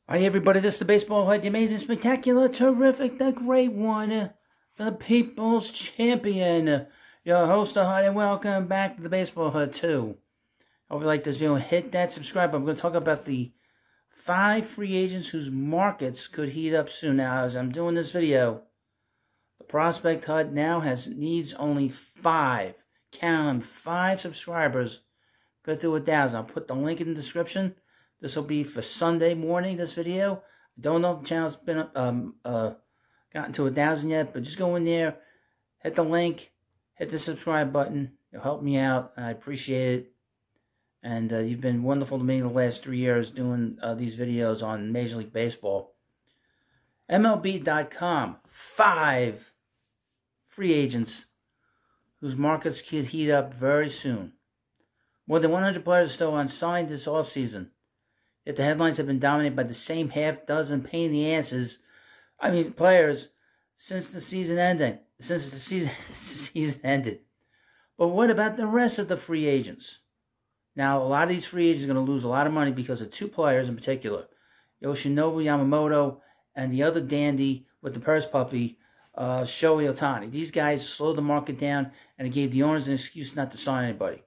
Hi everybody, this is the Baseball Head, the amazing, spectacular, terrific, the great one, the People's Champion, your host, the Head, and welcome back to the Baseball Head 2. Hope you like this video. Hit that subscribe button. I'm going to talk about the 5 free agents whose markets could heat up soon. Now, as I'm doing this video, the Prospect Hut now needs only 5, count them, 5 subscribers. Go through 1,000. I'll put the link in the description. This will be for Sunday morning, this video. I don't know if the channel's been gotten to 1,000 yet, but just go in there, hit the link, hit the subscribe button. It'll help me out, and I appreciate it. And you've been wonderful to me the last 3 years doing these videos on Major League Baseball. MLB.com, 5 free agents whose markets could heat up very soon. More than 100 players are still unsigned this offseason. Yet the headlines have been dominated by the same half-dozen pain-in-the-asses, players since the season ended. But what about the rest of the free agents? Now, a lot of these free agents are going to lose a lot of money because of 2 players in particular, Yoshinobu Yamamoto and the other dandy with the purse puppy, Shohei Ohtani. These guys slowed the market down, and it gave the owners an excuse not to sign anybody.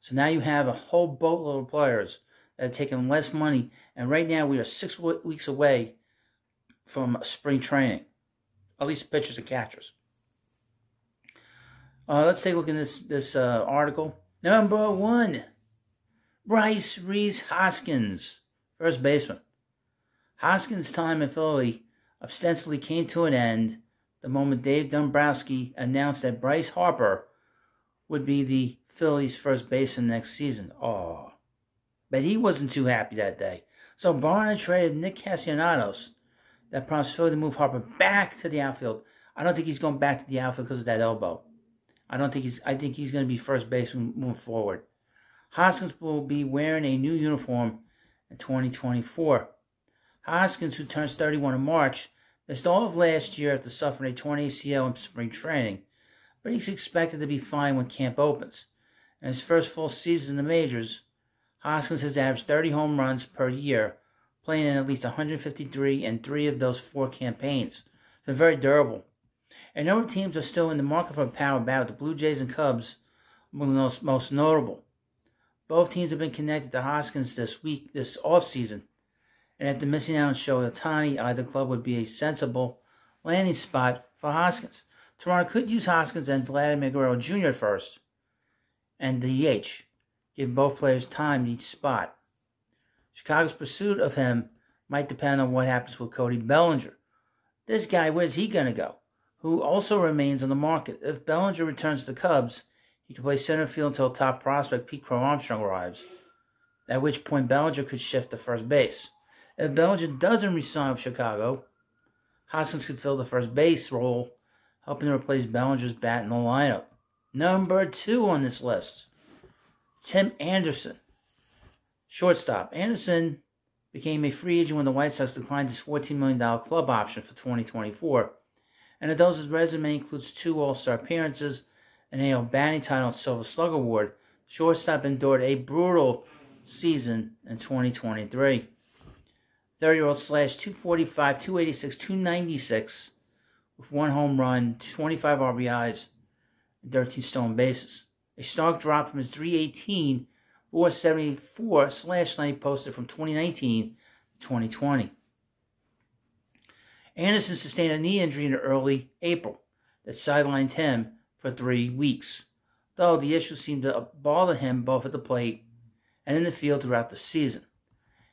So now you have a whole boatload of players that are taking less money, and right now we are 6 weeks away from spring training, at least pitchers and catchers. Let's take a look at this article. Number 1, Bryce Hoskins, first baseman. Hoskins' time in Philly ostensibly came to an end the moment Dave Dombrowski announced that Bryce Harper would be the Phillies' first baseman next season. But he wasn't too happy that day. So Barner traded Nick Castellanos. That prompts Philly to move Harper back to the outfield. I don't think he's going back to the outfield because of that elbow. I think he's going to be first baseman moving forward. Hoskins will be wearing a new uniform in 2024. Hoskins, who turns 31 in March, missed all of last year after suffering a torn ACL in spring training, but he's expected to be fine when camp opens. In his first full season in the majors, Hoskins has averaged 30 home runs per year, playing in at least 153 in 3 of those 4 campaigns. So very durable. A number of teams are still in the market for a power bat, with the Blue Jays and Cubs among the most notable. Both teams have been connected to Hoskins this offseason, and after missing out on Shohei Ohtani, either club would be a sensible landing spot for Hoskins. Toronto could use Hoskins and Vladimir Guerrero Jr. at first, and DH. Give both players time in each spot. Chicago's pursuit of him might depend on what happens with Cody Bellinger. This guy, where's he going to go? Who also remains on the market. If Bellinger returns to the Cubs, he could play center field until top prospect Pete Crow Armstrong arrives, at which point Bellinger could shift to first base. If Bellinger doesn't resign with Chicago, Hoskins could fill the first base role, helping to replace Bellinger's bat in the lineup. Number 2 on this list, Tim Anderson, shortstop. Anderson became a free agent when the White Sox declined his $14 million club option for 2024. And although his resume includes 2 All-Star appearances, an AL batting title, and Silver Slugger Award, shortstop endured a brutal season in 2023. 30-year-old slashed .245, .286, .296 with 1 home run, 25 RBIs, and 13 stolen bases. A stark drop from his .318, .474/90 posted from 2019 to 2020. Anderson sustained a knee injury in early April that sidelined him for 3 weeks, though the issue seemed to bother him both at the plate and in the field throughout the season.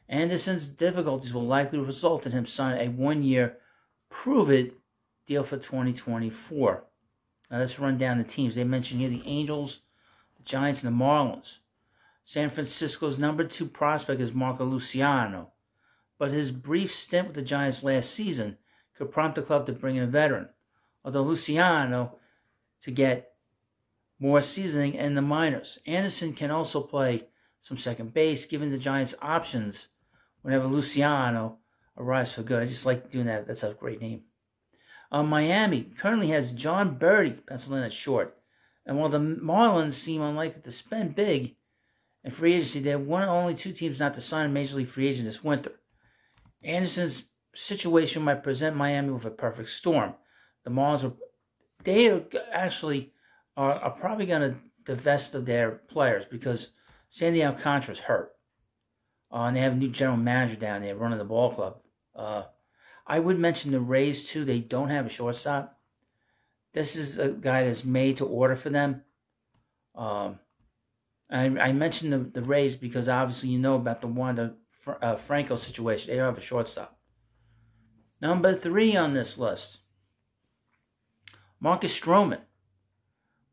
Anderson's difficulties will likely result in him signing a 1-year prove-it deal for 2024. Now let's run down the teams. They mentioned here the Angels, the Giants, and the Marlins. San Francisco's number 2 prospect is Marco Luciano, but his brief stint with the Giants last season could prompt the club to bring in a veteran, although Luciano to get more seasoning in the minors. Anderson can also play some second base, giving the Giants options whenever Luciano arrives for good. I just like doing that. That's a great name. Miami currently has John Birdie penciled in at short. And while the Marlins seem unlikely to spend big in free agency, they're one of only 2 teams not to sign a Major League free agent this winter. Anderson's situation might present Miami with a perfect storm. The Marlins they actually are probably going to divest of their players because Sandy Alcantara's hurt. And they have a new general manager down there running the ball club. I would mention the Rays, too. They don't have a shortstop. This is a guy that's made to order for them. I mentioned the Rays because obviously you know about the Wander Franco situation. They don't have a shortstop. Number 3 on this list, Marcus Stroman.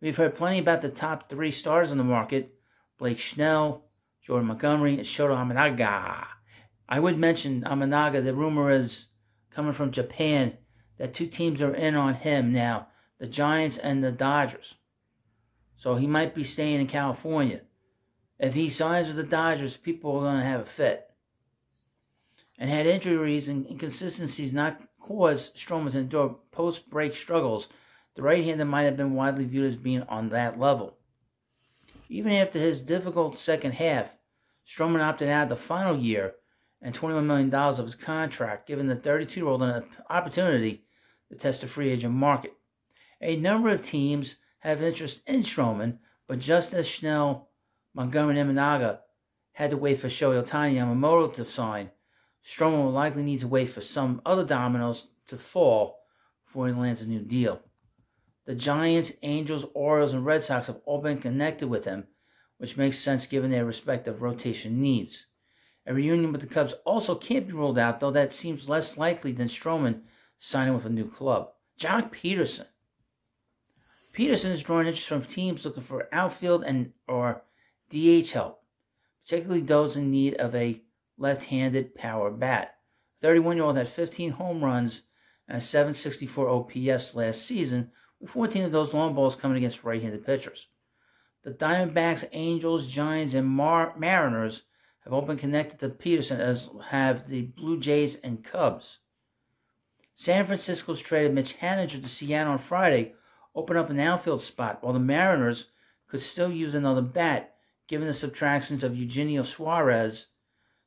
We've heard plenty about the top 3 stars on the market, Blake Snell, Jordan Montgomery, and Shota Amanaga. I would mention Amanaga. The rumor is coming from Japan that 2 teams are in on him now, the Giants and the Dodgers. So he might be staying in California. If he signs with the Dodgers, people are going to have a fit. And had injuries and inconsistencies not caused Stroman to endure post-break struggles, the right-hander might have been widely viewed as being on that level. Even after his difficult second half, Stroman opted out the final year and $21 million of his contract, giving the 32-year-old an opportunity to test the free agent market. A number of teams have interest in Stroman, but just as Snell, Montgomery, and Amanaga had to wait for Shohei Ohtani and Yamamoto to sign, Stroman will likely need to wait for some other dominoes to fall before he lands a new deal. The Giants, Angels, Orioles, and Red Sox have all been connected with him, which makes sense given their respective rotation needs. A reunion with the Cubs also can't be ruled out, though that seems less likely than Stroman signing with a new club. Jock Peterson. Peterson is drawing interest from teams looking for outfield and or DH help, particularly those in need of a left-handed power bat. The 31-year-old had 15 home runs and a .764 OPS last season, with 14 of those long balls coming against right-handed pitchers. The Diamondbacks, Angels, Giants, and Mariners have all been connected to Peterson, as have the Blue Jays and Cubs. San Francisco's traded Mitch Haniger to Seattle on Friday, opened up an outfield spot, while the Mariners could still use another bat, given the subtractions of Eugenio Suarez,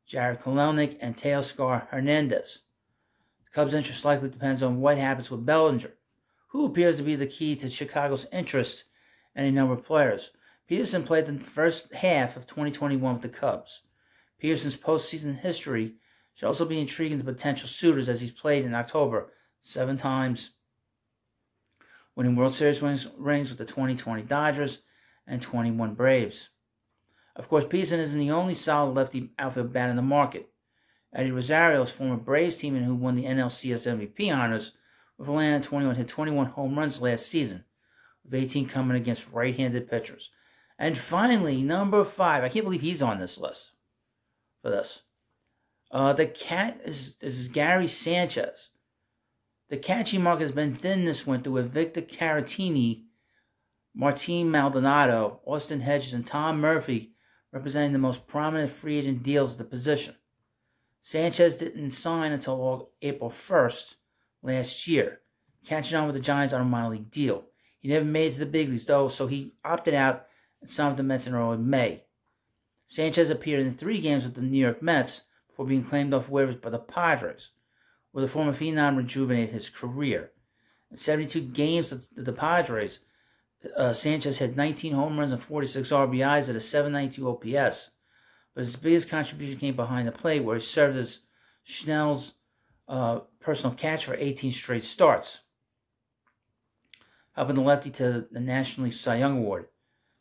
Jared Kelenic, and Teoscar Hernandez. The Cubs' interest likely depends on what happens with Bellinger, who appears to be the key to Chicago's interest and a number of players. Peterson played the first half of 2021 with the Cubs. Peterson's postseason history should also be intriguing to potential suitors, as he's played in October 7 times, winning World Series rings with the 2020 Dodgers and 21 Braves. Of course, Peterson isn't the only solid lefty outfield bat in the market. Eddie Rosario's former Braves teammate who won the NLCS MVP honors with Atlanta 21 hit 21 home runs last season, with 18 coming against right-handed pitchers. And finally, number 5. I can't believe he's on this list for this. The cat is Gary Sanchez. The catching market has been thin this winter with Victor Caratini, Martin Maldonado, Austin Hedges, and Tom Murphy representing the most prominent free agent deals at the position. Sanchez didn't sign until April 1st last year, catching on with the Giants on a minor league deal. He never made it to the big leagues, though, so he opted out and signed with the Mets in early May. Sanchez appeared in 3 games with the New York Mets before being claimed off waivers by the Padres, where the former phenom rejuvenated his career. In 72 games with the Padres, Sanchez had 19 home runs and 46 RBIs at a .792 OPS, but his biggest contribution came behind the plate, where he served as Snell's personal catch for 18 straight starts, helping the lefty to the National League Cy Young Award.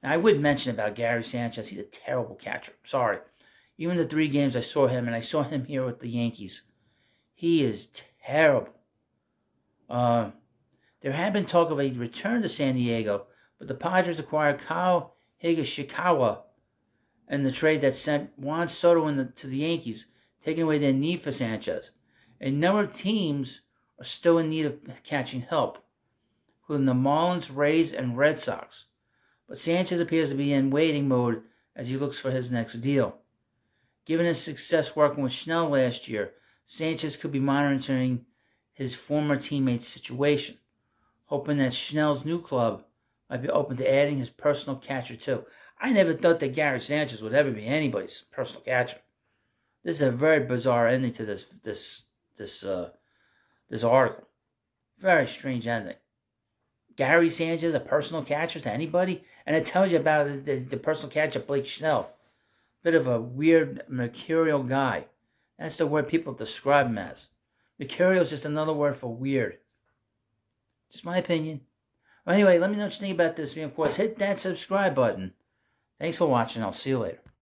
Now, I would mention about Gary Sanchez, he's a terrible catcher. Sorry. Even the 3 games I saw him, and I saw him here with the Yankees, he is terrible. There had been talk of a return to San Diego, but the Padres acquired Kyle Higashikawa in the trade that sent Juan Soto to the Yankees, taking away their need for Sanchez. A number of teams are still in need of catching help, including the Marlins, Rays, and Red Sox. But Sanchez appears to be in waiting mode as he looks for his next deal. Given his success working with Snell last year, Sanchez could be monitoring his former teammate's situation, hoping that Snell's new club might be open to adding his personal catcher too. I never thought that Gary Sanchez would ever be anybody's personal catcher. This is a very bizarre ending to this article. Very strange ending. Gary Sanchez, a personal catcher to anybody, and it tells you about the personal catcher Blake Snell. Bit of a weird, mercurial guy. That's the word people describe him as. Mercurial is just another word for weird. Just my opinion. Well, anyway, let me know what you think about this video. Of course, hit that subscribe button. Thanks for watching. I'll see you later.